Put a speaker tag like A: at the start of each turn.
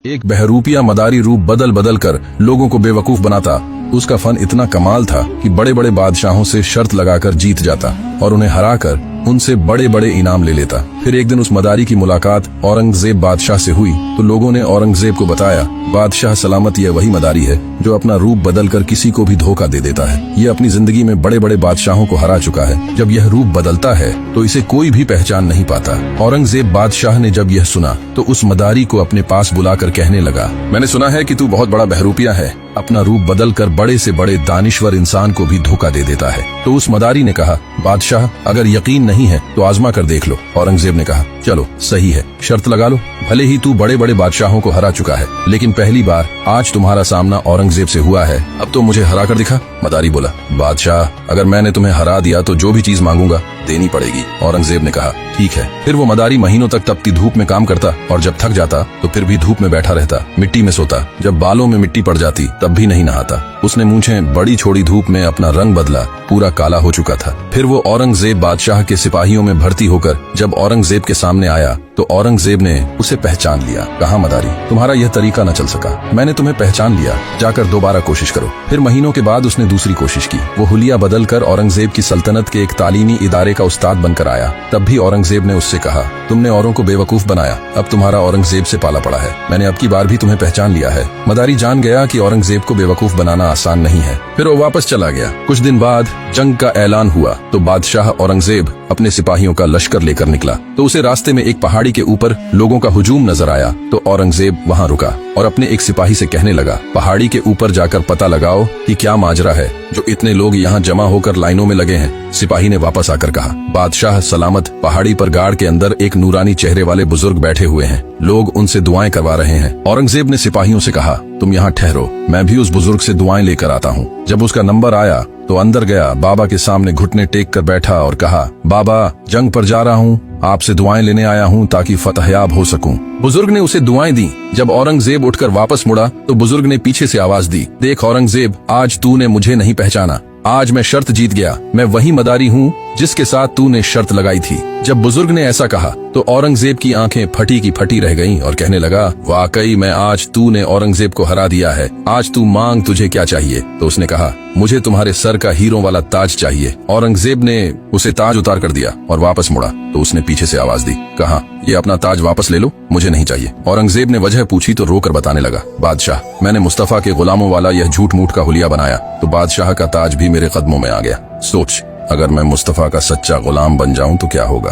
A: एक बहरूपिया मदारी रूप बदल बदल कर लोगों को बेवकूफ बनाता। उसका फन इतना कमाल था कि बड़े बड़े बादशाहों से शर्त लगाकर जीत जाता और उन्हें हराकर उनसे बड़े बड़े इनाम ले लेता। फिर एक दिन उस मदारी की मुलाकात औरंगजेब बादशाह से हुई तो लोगों ने औरंगजेब को बताया, बादशाह सलामत, यह वही मदारी है जो अपना रूप बदलकर किसी को भी धोखा दे देता है। यह अपनी जिंदगी में बड़े बड़े बादशाहों को हरा चुका है। जब यह रूप बदलता है तो इसे कोई भी पहचान नहीं पाता। औरंगजेब बादशाह ने जब यह सुना तो उस मदारी को अपने पास बुलाकर कहने लगा, मैंने सुना है कि तू बहुत बड़ा बहरूपिया है, अपना रूप बदलकर बड़े से बड़े दानिश्वर इंसान को भी धोखा दे देता है। तो उस मदारी ने कहा, बादशाह अगर यकीन नहीं है तो आजमा कर देख लो। औरंगजेब ने कहा, चलो सही है, शर्त लगा लो। भले ही तू बड़े बड़े बादशाहों को हरा चुका है, लेकिन पहली बार आज तुम्हारा सामना औरंगजेब से हुआ है, अब तो मुझे हरा कर दिखा। मदारी बोला, बादशाह अगर मैंने तुम्हें हरा दिया तो जो भी चीज मांगूंगा देनी पड़ेगी। औरंगजेब ने कहा, ठीक है। फिर वो मदारी महीनों तक तपती धूप में काम करता और जब थक जाता तो फिर भी धूप में बैठा रहता, मिट्टी में सोता। जब बालों में मिट्टी पड़ जाती तब भी नहीं नहाता। उसने मूंछें बड़ी छोड़ी धूप में अपना रंग बदला, पूरा काला हो चुका था। फिर वो औरंगजेब बादशाह के सिपाहियों में भर्ती होकर जब औरंगजेब के सामने आया तो औरंगजेब ने उसे पहचान लिया। कहा, मदारी तुम्हारा यह तरीका न चल सका, मैंने तुम्हें पहचान लिया, जाकर दोबारा कोशिश करो। फिर महीनों के बाद उसने दूसरी कोशिश की। वो हुलिया बदलकर औरंगजेब की सल्तनत के एक तालीमी इदारे का उस्ताद बनकर आया। तब भी औरंगजेब ने उससे कहा, तुमने औरों को बेवकूफ बनाया, अब तुम्हारा औरंगजेब से पाला पड़ा है, मैंने अब की बार भी तुम्हें पहचान लिया है। मदारी जान गया कि औरंगजेब को बेवकूफ बनाना आसान नहीं है। फिर वो वापस चला गया। कुछ दिन बाद जंग का ऐलान हुआ तो बादशाह औरंगजेब अपने सिपाहियों का लश्कर लेकर निकला तो उसे रास्ते में एक पहाड़ी के ऊपर लोगों का हुजूम नजर आया। तो औरंगजेब वहां रुका और अपने एक सिपाही से कहने लगा, पहाड़ी के ऊपर जाकर पता लगाओ कि क्या माजरा है जो इतने लोग यहाँ जमा होकर लाइनों में लगे हैं। सिपाही ने वापस आकर कहा, बादशाह सलामत, पहाड़ी पर गाड़ के अंदर एक नूरानी चेहरे वाले बुजुर्ग बैठे हुए हैं, लोग उनसे दुआएं करवा रहे हैं। औरंगजेब ने सिपाहियों से कहा, तुम यहाँ ठहरो, मैं भी उस बुजुर्ग से दुआएं लेकर आता हूँ। जब उसका नंबर आया तो अंदर गया, बाबा के सामने घुटने टेक कर बैठा और कहा, बाबा जंग पर जा रहा हूँ, आपसे दुआएं लेने आया हूँ ताकि फतहयाब हो सकूं। बुजुर्ग ने उसे दुआएं दी। जब औरंगजेब उठकर वापस मुड़ा तो बुजुर्ग ने पीछे से आवाज दी, देख औरंगजेब, आज तूने मुझे नहीं पहचाना, आज मैं शर्त जीत गया, मैं वही मदारी हूँ जिसके साथ तूने शर्त लगाई थी। जब बुजुर्ग ने ऐसा कहा तो औरंगजेब की आंखें फटी की फटी रह गईं और कहने लगा, वाकई मैं आज तूने औरंगजेब को हरा दिया है, आज तू मांग, तुझे क्या चाहिए? तो उसने कहा, मुझे तुम्हारे सर का हीरों वाला ताज चाहिए। औरंगजेब ने उसे ताज उतार कर दिया और वापस मुड़ा तो उसने पीछे से आवाज दी, कहा, ये अपना ताज वापस ले लो, मुझे नहीं चाहिए। औरंगजेब ने वजह पूछी तो रोकर बताने लगा, बादशाह मैंने मुस्तफा के गुलामों वाला यह झूठ मूठ का हुलिया बनाया तो बादशाह का ताज भी मेरे कदमों में आ गया। सोच, अगर मैं मुस्तफा का सच्चा गुलाम बन जाऊं तो क्या होगा।